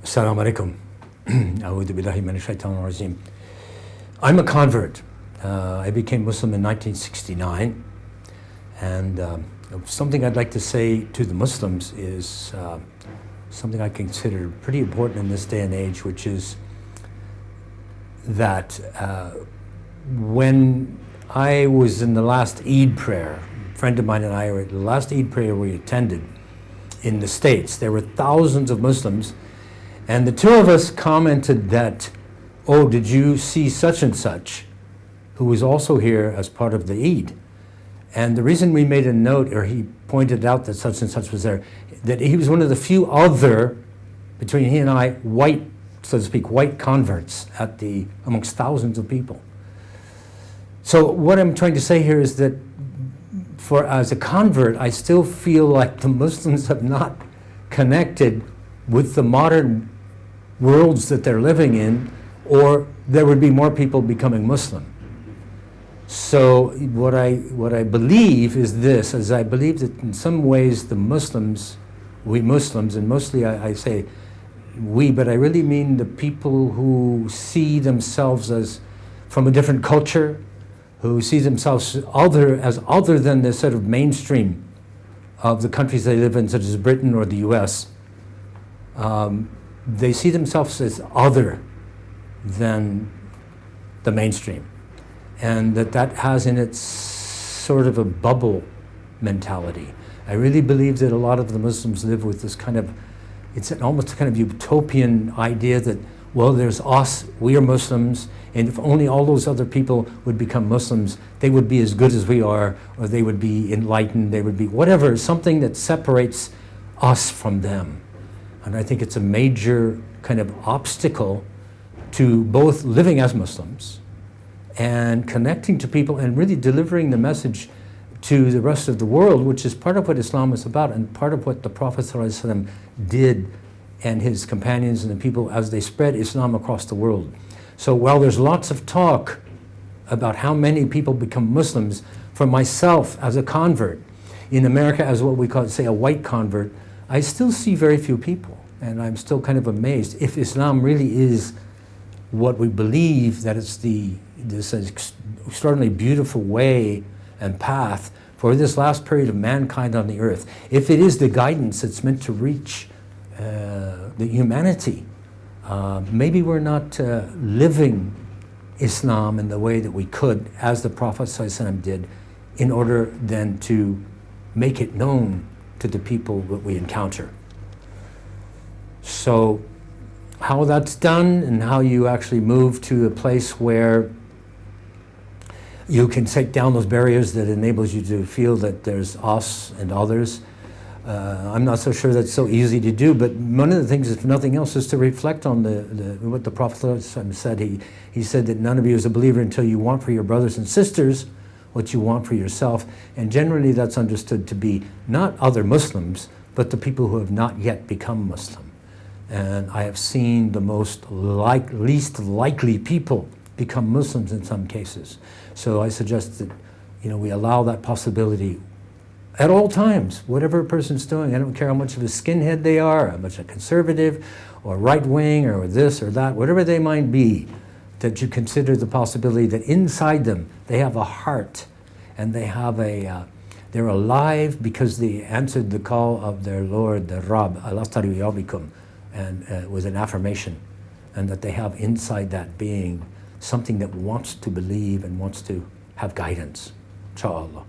Assalamu alaikum. A'udhu billahi minash shaitanir rajim. I'm a convert. I became Muslim in 1969, and something I'd like to say to the Muslims is something I consider pretty important in this day and age, which is that when I was in the last Eid prayer, a friend of mine and I were at the last Eid prayer we attended in the States. There were thousands of Muslims, and the two of us commented that, oh, did you see such and such, who was also here as part of the Eid? And the reason we made a note, or he pointed out that such and such was there, that he was one of the few other, between he and I, white, so to speak, white converts amongst thousands of people. So what I'm trying to say here is that as a convert, I still feel like the Muslims have not connected with the modern worlds that they're living in, or there would be more people becoming Muslim. So what I believe is this, is I believe that in some ways the Muslims, we Muslims, and mostly I say we, but I really mean the people who see themselves as from a different culture, who see themselves as other than the sort of mainstream of the countries they live in, such as Britain or the US. They see themselves as other than the mainstream. And that has in it sort of a bubble mentality. I really believe that a lot of the Muslims live with this kind of, it's almost a kind of utopian idea that, well, there's us, we are Muslims, and if only all those other people would become Muslims, they would be as good as we are, or they would be enlightened, they would be whatever, something that separates us from them. And I think it's a major kind of obstacle to both living as Muslims and connecting to people and really delivering the message to the rest of the world, which is part of what Islam is about and part of what the Prophet ﷺ did and his companions and the people as they spread Islam across the world. So while there's lots of talk about how many people become Muslims, for myself as a convert, in America as what we call, say, a white convert, I still see very few people, and I'm still kind of amazed. If Islam really is what we believe, that it's this extraordinarily beautiful way and path for this last period of mankind on the earth, if it is the guidance that's meant to reach the humanity, maybe we're not living Islam in the way that we could, as the Prophet ﷺ did, in order then to make it known to the people that we encounter. So how that's done and how you actually move to a place where you can take down those barriers that enables you to feel that there's us and others, I'm not so sure that's so easy to do, but one of the things, if nothing else, is to reflect on what the Prophet said. He said that none of you is a believer until you want for your brothers and sisters what you want for yourself, and generally that's understood to be not other Muslims, but the people who have not yet become Muslim. And I have seen the least likely people become Muslims in some cases. So I suggest that we allow that possibility at all times, whatever a person's doing. I don't care how much of a skinhead they are, how much a conservative or right-wing or this or that, whatever they might be, that you consider the possibility that inside them they have a heart and they have they're alive because they answered the call of their Lord, the Rabb, Alastari Yabikum, and with an affirmation, and that they have inside that being something that wants to believe and wants to have guidance. Inshallah.